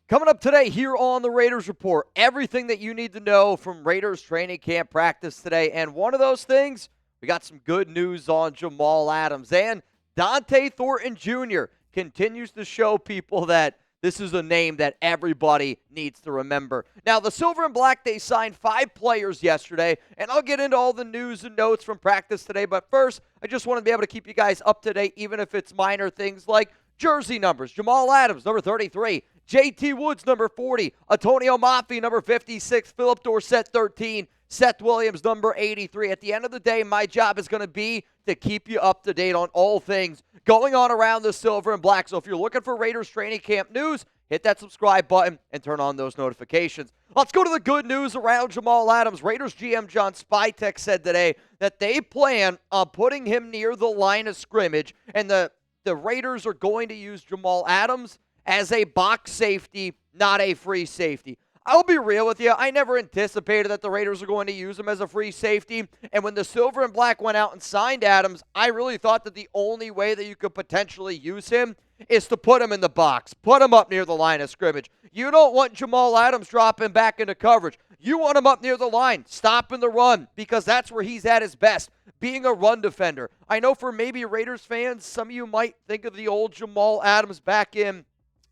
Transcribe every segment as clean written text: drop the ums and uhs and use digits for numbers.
Coming up today here on the Raiders Report, everything that you need to know from Raiders training camp practice today. And one of those things, we got some good news on Jamal Adams. And Thornton Jr. continues to show people that this is a name that everybody needs to remember. Now, the Silver and Black, they signed 5 players yesterday, and I'll get into all the news and notes from practice today. But first, I just want to be able to keep you guys up to date, even if it's minor things like jersey numbers. Jamal Adams, number 33. J.T. Woods, number 40. Atonio Mafi, number 56. Phillip Dorsett, 13. Seth Williams, number 83. At the end of the day, my job is going to be to keep you up to date on all things going on around the Silver and Black. So if you're looking for Raiders training camp news, hit that subscribe button and turn on those notifications. Let's go to the good news around Jamal Adams. Raiders GM John Spytek said today that they plan on putting him near the line of scrimmage, and the Raiders are going to use Jamal Adams as a box safety, not a free safety. I'll be real with you. I never anticipated that the Raiders are going to use him as a free safety. And when the Silver and Black went out and signed Adams, I really thought that the only way that you could potentially use him is to put him in the box, put him up near the line of scrimmage. You don't want Jamal Adams dropping back into coverage. You want him up near the line, stopping the run, because that's where he's at his best, being a run defender. I know for maybe Raiders fans, some of you might think of the old Jamal Adams back in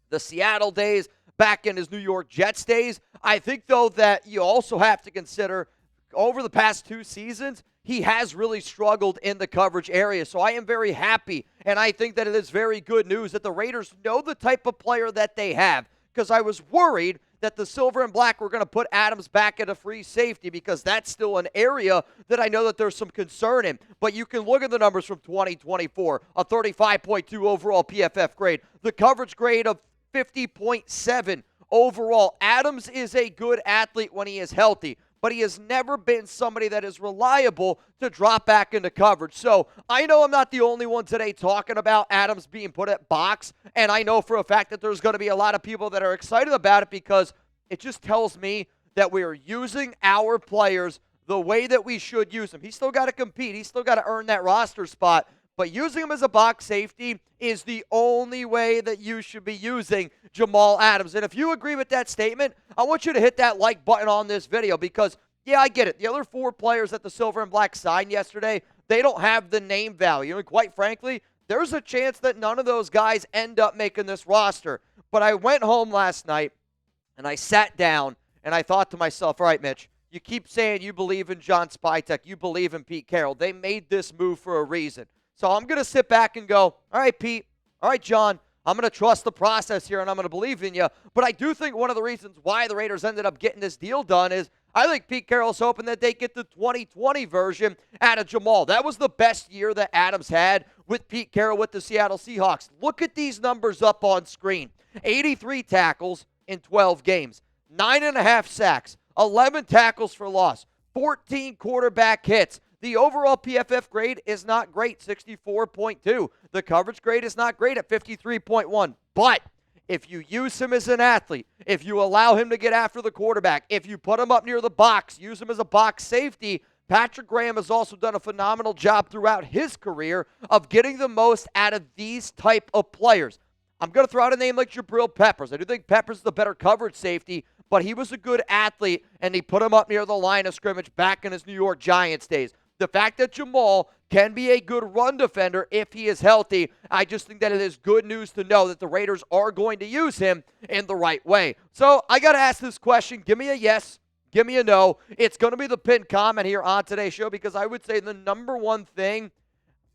the Seattle days, back in his New York Jets days. I think, though, that you also have to consider over the past 2 seasons, he has really struggled in the coverage area. So I am very happy, and I think that it is very good news that the Raiders know the type of player that they have, because I was worried that the Silver and Black were going to put Adams back at a free safety, because that's still an area that I know that there's some concern in. But you can look at the numbers from 2024, a 35.2 overall PFF grade, the coverage grade of 50.7 overall. Adams is a good athlete when he is healthy, but he has never been somebody that is reliable to drop back into coverage. So I know I'm not the only one today talking about Adams being put at box, and I know for a fact that there's going to be a lot of people that are excited about it, because it just tells me that we are using our players the way that we should use them. He's still got to compete. He's still got to earn that roster spot. But using him as a box safety is the only way that you should be using Jamal Adams. And if you agree with that statement, I want you to hit that like button on this video, because, yeah, I get it. The other 4 players that the Silver and Black signed yesterday, they don't have the name value. And quite frankly, there's a chance that none of those guys end up making this roster. But I went home last night, and I sat down, and I thought to myself, all right, Mitch, you keep saying you believe in John Spytek, you believe in Pete Carroll. They made this move for a reason. So I'm going to sit back and go, all right, Pete, all right, John, I'm going to trust the process here, and I'm going to believe in you. But I do think one of the reasons why the Raiders ended up getting this deal done is I think Pete Carroll's hoping that they get the 2020 version out of Jamal. That was the best year that Adams had with Pete Carroll with the Seattle Seahawks. Look at these numbers up on screen. 83 tackles in 12 games, 9.5 sacks, 11 tackles for loss, 14 quarterback hits. The overall PFF grade is not great, 64.2. The coverage grade is not great at 53.1. But if you use him as an athlete, if you allow him to get after the quarterback, if you put him up near the box, use him as a box safety, Patrick Graham has also done a phenomenal job throughout his career of getting the most out of these type of players. I'm going to throw out a name like Jabril Peppers. I do think Peppers is the better coverage safety, but he was a good athlete, and he put him up near the line of scrimmage back in his New York Giants days. The fact that Jamal can be a good run defender if he is healthy, I just think that it is good news to know that the Raiders are going to use him in the right way. So I got to ask this question. Give me a yes. Give me a no. It's going to be the pinned comment here on today's show, because I would say the number one thing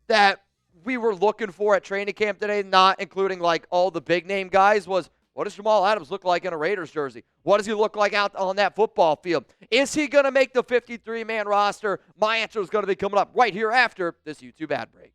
that we were looking for at training camp today, not including like all the big name guys, was what does Jamal Adams look like in a Raiders jersey? What does he look like out on that football field? Is he going to make the 53-man roster? My answer is going to be coming up right here after this YouTube ad break.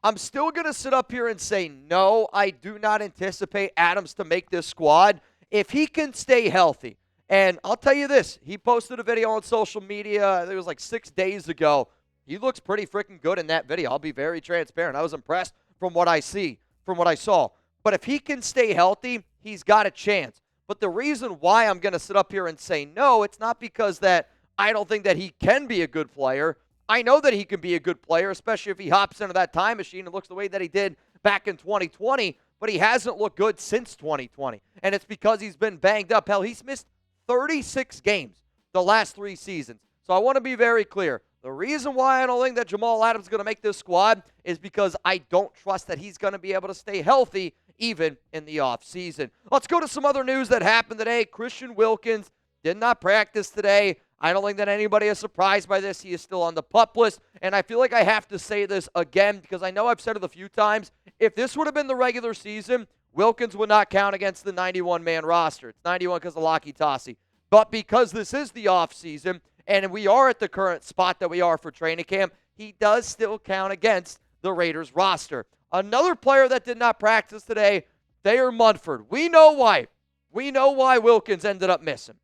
I'm still going to sit up here and say no, I do not anticipate Adams to make this squad if he can stay healthy. And I'll tell you this, he posted a video on social media, I think it was like 6 days ago. He looks pretty freaking good in that video. I'll be very transparent. I was impressed from what I saw. But if he can stay healthy, he's got a chance. But the reason why I'm going to sit up here and say no, it's not because that I don't think that he can be a good player. I know that he can be a good player, especially if he hops into that time machine and looks the way that he did back in 2020. but he hasn't looked good since 2020. And it's because he's been banged up. Hell, he's missed 36 games the last 3 seasons. So I want to be very clear. The reason why I don't think that Jamal Adams is going to make this squad is because I don't trust that he's going to be able to stay healthy even in the offseason. Let's go to some other news that happened today. Christian Wilkins did not practice today. I don't think that anybody is surprised by this. He is still on the PUP list, and I feel like I have to say this again because I know I've said it a few times. If this would have been the regular season, Wilkins would not count against the 91-man roster. It's 91 because of Laki Tassi. But because this is the offseason, and we are at the current spot that we are for training camp, he does still count against the Raiders roster. Another player that did not practice today, Thayer Munford. We know why. We know why Wilkins ended up missing.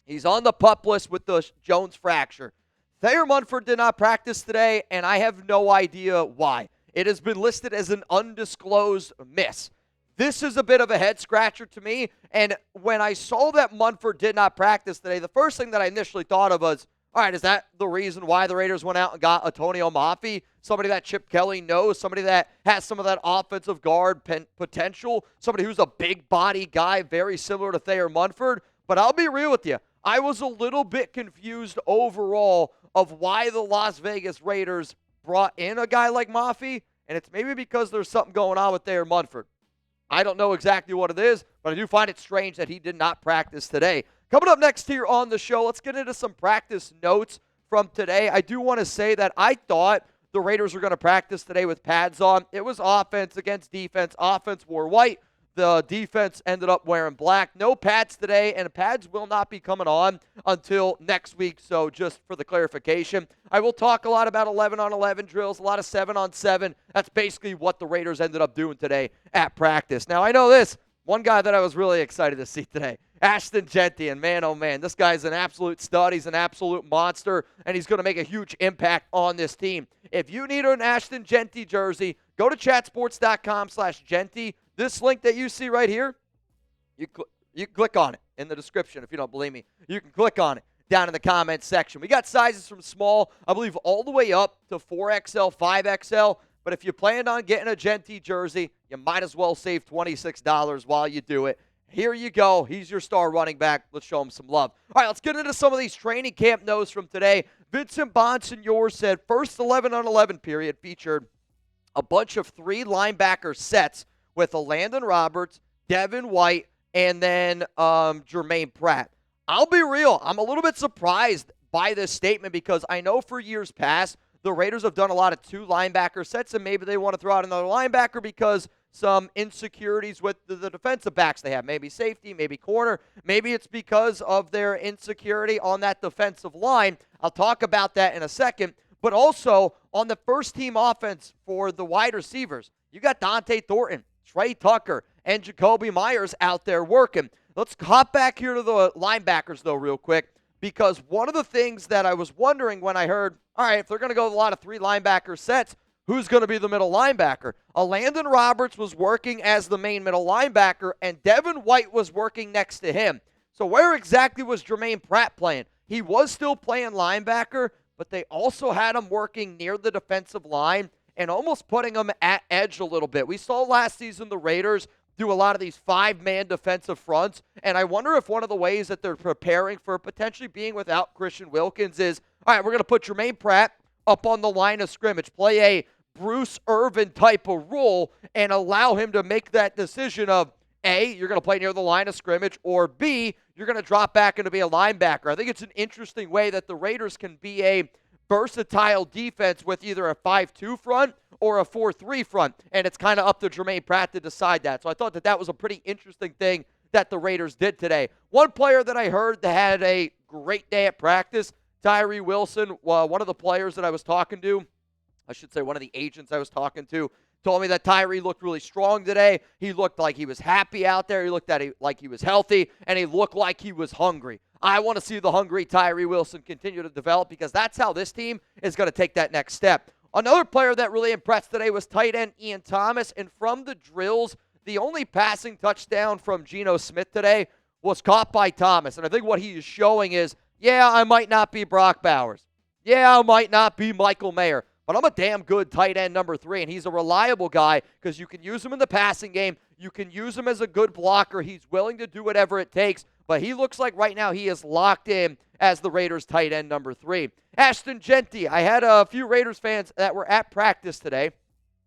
He's on the PUP list with the Jones fracture. Thayer Munford did not practice today, and I have no idea why. It has been listed as an undisclosed miss. This is a bit of a head-scratcher to me, and when I saw that Munford did not practice today, the first thing that I initially thought of was, all right, is that the reason why the Raiders went out and got Atonio Mafi, somebody that Chip Kelly knows, somebody that has some of that offensive guard potential, somebody who's a big-body guy, very similar to Thayer Munford? But I'll be real with you. I was a little bit confused overall of why the Las Vegas Raiders brought in a guy like Mafi, and it's maybe because there's something going on with Thayer Munford. I don't know exactly what it is, but I do find it strange that he did not practice today. Coming up next here on the show, let's get into some practice notes from today. I do want to say that I thought the Raiders were going to practice today with pads on. It was offense against defense. Offense wore white. The defense ended up wearing black. No pads today, and pads will not be coming on until next week. So just for the clarification, I will talk a lot about 11-on-11 drills, a lot of 7-on-7. That's basically what the Raiders ended up doing today at practice. Now, I know this. One guy that I was really excited to see today, Ashton Jeanty, and man, oh man, this guy's an absolute stud. He's an absolute monster, and he's going to make a huge impact on this team. If you need an Ashton Jeanty jersey, go to chatsports.com/Jeanty. This link that you see right here, you click on it in the description if you don't believe me. You can click on it down in the comments section. We got sizes from small, I believe, all the way up to 4XL, 5XL. But if you planned on getting a Jeanty jersey, you might as well save $26 while you do it. Here you go. He's your star running back. Let's show him some love. All right, let's get into some of these training camp notes from today. Vincent Bonsignor said first 11-on-11 period featured a bunch of 3 linebacker sets with Elandon Roberts, Devin White, and then Germaine Pratt. I'll be real. I'm a little bit surprised by this statement because I know for years past, the Raiders have done a lot of 2 linebacker sets, and maybe they want to throw out another linebacker because some insecurities with the defensive backs they have. Maybe safety, maybe corner. Maybe it's because of their insecurity on that defensive line. I'll talk about that in a second. But also, on the first-team offense for the wide receivers, you got Dante Thornton, Tre Tucker, and Jakobi Meyers out there working. Let's hop back here to the linebackers, though, real quick, because one of the things that I was wondering when I heard, all right, if they're going to go with a lot of 3 linebacker sets, who's going to be the middle linebacker? Elandon Roberts was working as the main middle linebacker, and Devin White was working next to him. So where exactly was Germaine Pratt playing? He was still playing linebacker, but they also had him working near the defensive line and almost putting him at edge a little bit. We saw last season the Raiders do a lot of these 5-man defensive fronts, and I wonder if one of the ways that they're preparing for potentially being without Christian Wilkins is, all right, we're going to put Germaine Pratt up on the line of scrimmage, play a Bruce Irvin type of role, and allow him to make that decision of, A, you're going to play near the line of scrimmage, or B, you're going to drop back into be a linebacker. I think it's an interesting way that the Raiders can be a versatile defense with either a 5-2 front or a 4-3 front, and it's kind of up to Germaine Pratt to decide that. So I thought that that was a pretty interesting thing that the Raiders did today. One player that I heard that had a great day at practice, Tyree Wilson, one of the players that I was talking to, I should say one of the agents I was talking to, told me that Tyree looked really strong today. He looked like he was happy out there. He looked like he was healthy, and he looked like he was hungry. I want to see the hungry Tyree Wilson continue to develop because that's how this team is going to take that next step. Another player that really impressed today was tight end Ian Thomas, and from the drills, the only passing touchdown from Geno Smith today was caught by Thomas. And I think what he is showing is, yeah, I might not be Brock Bowers. Yeah, I might not be Michael Mayer, but I'm a damn good tight end number 3, and he's a reliable guy because you can use him in the passing game. You can use him as a good blocker. He's willing to do whatever it takes, but he looks like right now he is locked in as the Raiders tight end number 3. Ashton Jeanty, I had a few Raiders fans that were at practice today,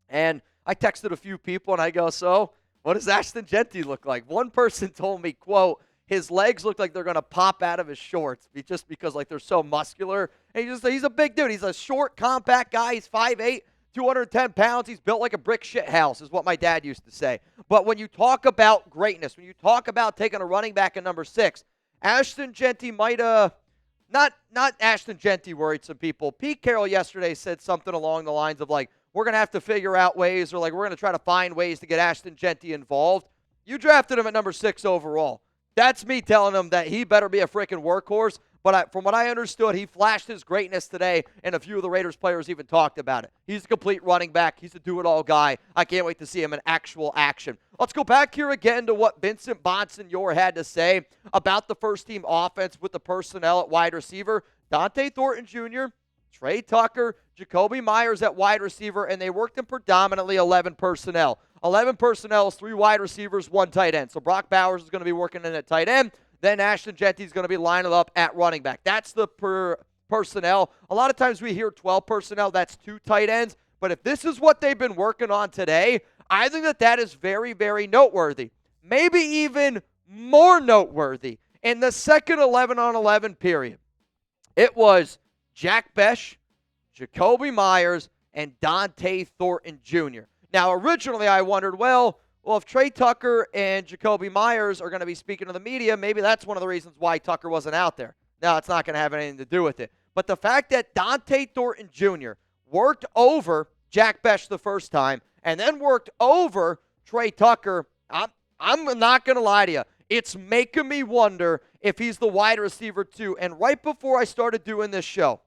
and I texted a few people, and I go, so what does Ashton Jeanty look like? One person told me, quote, his legs look like they're going to pop out of his shorts just because like they're so muscular. And he's a big dude. He's a short, compact guy. He's 5'8", 210 pounds. He's built like a brick shit house is what my dad used to say. But when you talk about greatness, when you talk about taking a running back at number 6, Ashton Jeanty might not Ashton Jeanty worried some people. Pete Carroll yesterday said something along the lines of like, we're going to have to figure out ways, or like we're going to try to find ways to get Ashton Jeanty involved. You drafted him at number 6 overall. That's me telling him that he better be a freaking workhorse. But from what I understood, he flashed his greatness today, and a few of the Raiders players even talked about it. He's a complete running back. He's a do-it-all guy. I can't wait to see him in actual action. Let's go back here again to what Vincent Bonsignore had to say about the first-team offense with the personnel at wide receiver. Dante Thornton Jr., Tre Tucker, Jakobi Meyers at wide receiver, and they worked in predominantly 11 personnel. 11 personnel is 3 wide receivers, 1 tight end. So Brock Bowers is going to be working in at tight end. Then Ashton Jeanty is going to be lining up at running back. That's the personnel. A lot of times we hear 12 personnel. That's 2 tight ends. But if this is what they've been working on today, I think that is very, very noteworthy. Maybe even more noteworthy. In the second 11-on-11 period, it was Jack Bech, Jakobi Meyers, and Dante Thornton Jr. Now, originally I wondered, well, if Tre Tucker and Jakobi Meyers are going to be speaking to the media, maybe that's one of the reasons why Tucker wasn't out there. No, it's not going to have anything to do with it. But the fact that Dante Thornton Jr. worked over Jack Bech the first time and then worked over Tre Tucker, I'm not going to lie to you. It's making me wonder if he's the wide receiver too. And right before I started doing this show,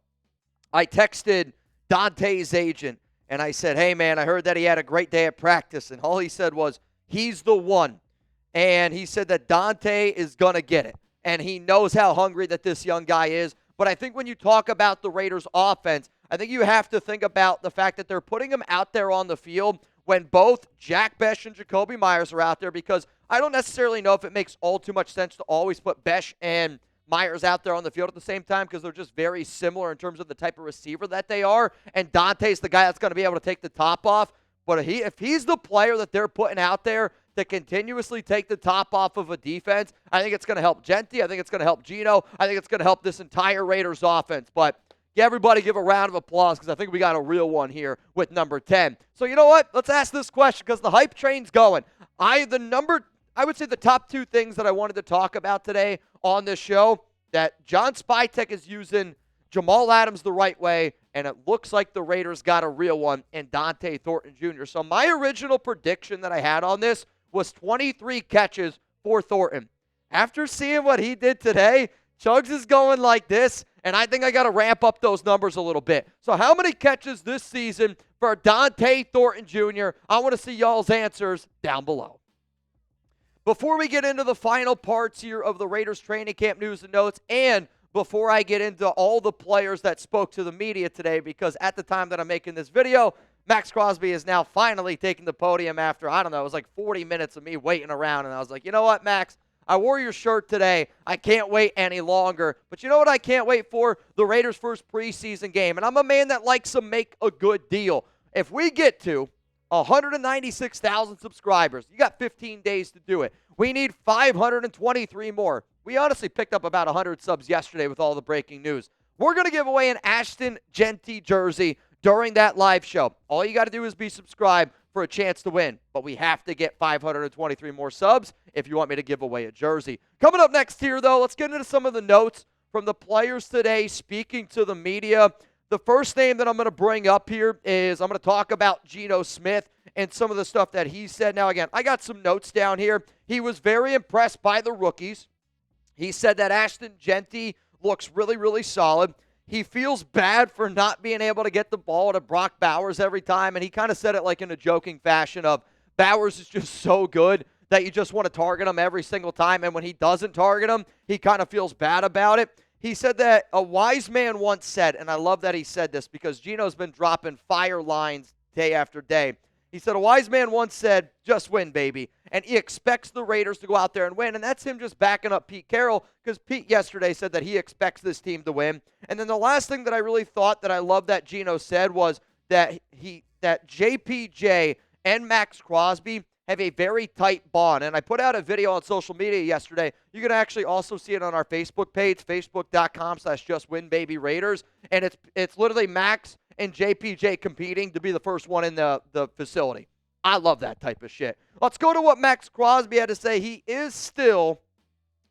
I texted Dante's agent, and I said, hey, man, I heard that he had a great day at practice. And all he said was, he's the one. And he said that Dante is going to get it. And he knows how hungry that this young guy is. But I think when you talk about the Raiders' offense, I think you have to think about the fact that they're putting him out there on the field when both Jack Bech and Jakobi Meyers are out there, because I don't necessarily know if it makes all too much sense to always put Bech and Meyers out there on the field at the same time, because they're just very similar in terms of the type of receiver that they are. And Dante's the guy that's going to be able to take the top off. But if he's the player that they're putting out there to continuously take the top off of a defense, I think it's going to help Jeanty. I think it's going to help Geno. I think it's going to help this entire Raiders offense. But everybody give a round of applause, because I think we got a real one here with number 10. So you know what? Let's ask this question, because the hype train's going. I would say the top 2 things that I wanted to talk about today on this show, that John Spytek is using Jamal Adams the right way, and it looks like the Raiders got a real one in Dante Thornton Jr. So my original prediction that I had on this was 23 catches for Thornton. After seeing what he did today, Chugs is going like this, and I think I got to ramp up those numbers a little bit. So how many catches this season for Dante Thornton Jr.? I want to see y'all's answers down below. Before we get into the final parts here of the Raiders training camp news and notes, and before I get into all the players that spoke to the media today, because at the time that I'm making this video, Max Crosby is now finally taking the podium after, I don't know, it was like 40 minutes of me waiting around, and I was like, you know what, Max? I wore your shirt today. I can't wait any longer. But you know what I can't wait for? The Raiders' first preseason game. And I'm a man that likes to make a good deal. If we get to 196,000 subscribers, you got 15 days to do it. We need 523 more. We honestly picked up about 100 subs yesterday with all the breaking news. We're going to give away an Ashton Jeanty jersey during that live show. All you got to do is be subscribed for a chance to win. But we have to get 523 more subs if you want me to give away a jersey. Coming up next here, though, let's get into some of the notes from the players today speaking to the media. The first name that I'm going to bring up here is I'm going to talk about Geno Smith and some of the stuff that he said. Now, again, I got some notes down here. He was very impressed by the rookies. He said that Ashton Jeanty looks really, really solid. He feels bad for not being able to get the ball to Brock Bowers every time, and he kind of said it like in a joking fashion of Bowers is just so good that you just want to target him every single time, and when he doesn't target him, he kind of feels bad about it. He said that a wise man once said, and I love that he said this because Gino's been dropping fire lines day after day. He said, a wise man once said, just win, baby. And he expects the Raiders to go out there and win. And that's him just backing up Pete Carroll because Pete yesterday said that he expects this team to win. And then the last thing that I really thought that I love that Gino said was that that JPJ and Max Crosby have a very tight bond. And I put out a video on social media yesterday. You can actually also see it on our Facebook page, facebook.com/JustWinBabyRaiders. And it's literally Max and JPJ competing to be the first one in the facility. I love that type of shit. Let's go to what Max Crosby had to say. He is still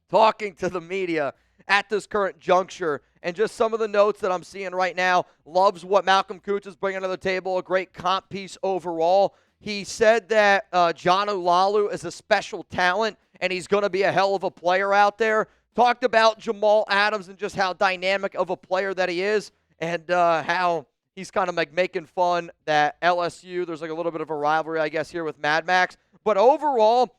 talking to the media at this current juncture, and just some of the notes that I'm seeing right now. Loves what Malcolm Coots is bringing to the table, a great comp piece overall. He said that John Olalu is a special talent, and he's going to be a hell of a player out there. Talked about Jamal Adams and just how dynamic of a player that he is, and how he's kind of like making fun that LSU, there's like a little bit of a rivalry, I guess, here with Mad Max. But overall,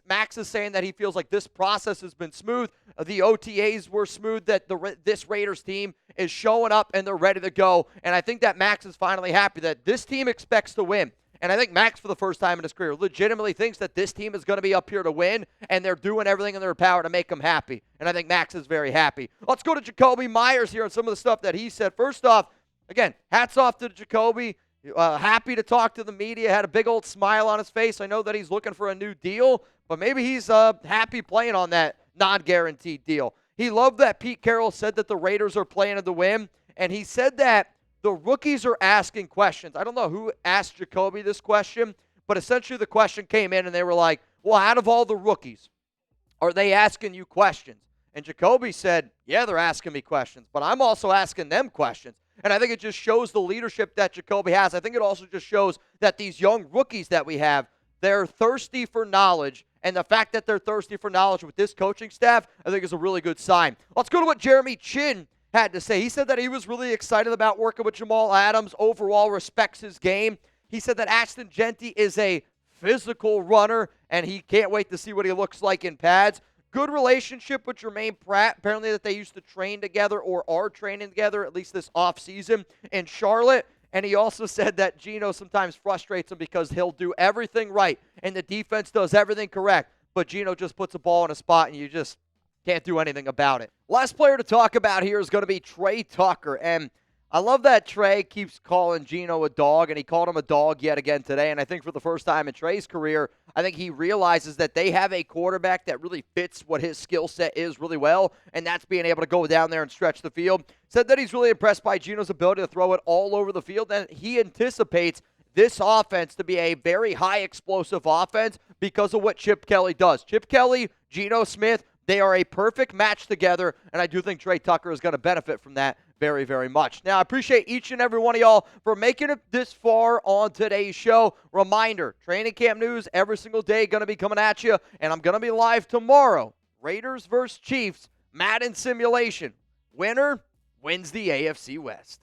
Max is saying that he feels like this process has been smooth. The OTAs were smooth, that this Raiders team is showing up and they're ready to go. And I think that Max is finally happy that this team expects to win. And I think Max, for the first time in his career, legitimately thinks that this team is going to be up here to win, and they're doing everything in their power to make him happy. And I think Max is very happy. Let's go to Jakobi Meyers here and some of the stuff that he said. First off, again, hats off to Jakobi. Happy to talk to the media. Had a big old smile on his face. I know that he's looking for a new deal, but maybe he's happy playing on that non-guaranteed deal. He loved that Pete Carroll said that the Raiders are playing to win, and he said that the rookies are asking questions. I don't know who asked Jakobi this question, but essentially the question came in, and they were like, well, out of all the rookies, are they asking you questions? And Jakobi said, yeah, they're asking me questions, but I'm also asking them questions. And I think it just shows the leadership that Jakobi has. I think it also just shows that these young rookies that we have, they're thirsty for knowledge. And the fact that they're thirsty for knowledge with this coaching staff, I think is a really good sign. Let's go to what Jeremy Chin had to say. He said that he was really excited about working with Jamal Adams, overall respects his game. He said that Ashton Jeanty is a physical runner, and he can't wait to see what he looks like in pads. Good relationship with Germaine Pratt, apparently that they used to train together or are training together, at least this offseason in Charlotte. And he also said that Gino sometimes frustrates him because he'll do everything right, and the defense does everything correct, but Gino just puts a ball in a spot, and you just can't do anything about it. Last player to talk about here is going to be Tre Tucker, and I love that Tre keeps calling Gino a dog, and he called him a dog yet again today. And I think for the first time in Tre's career, I think he realizes that they have a quarterback that really fits what his skill set is really well, and that's being able to go down there and stretch the field. Said that he's really impressed by Gino's ability to throw it all over the field, and he anticipates this offense to be a very high explosive offense because of what Chip Kelly does. Chip Kelly, Geno Smith, they are a perfect match together, and I do think Tre Tucker is going to benefit from that very, very much. Now, I appreciate each and every one of y'all for making it this far on today's show. Reminder, training camp news every single day going to be coming at you, and I'm going to be live tomorrow. Raiders versus Chiefs, Madden simulation. Winner wins the AFC West.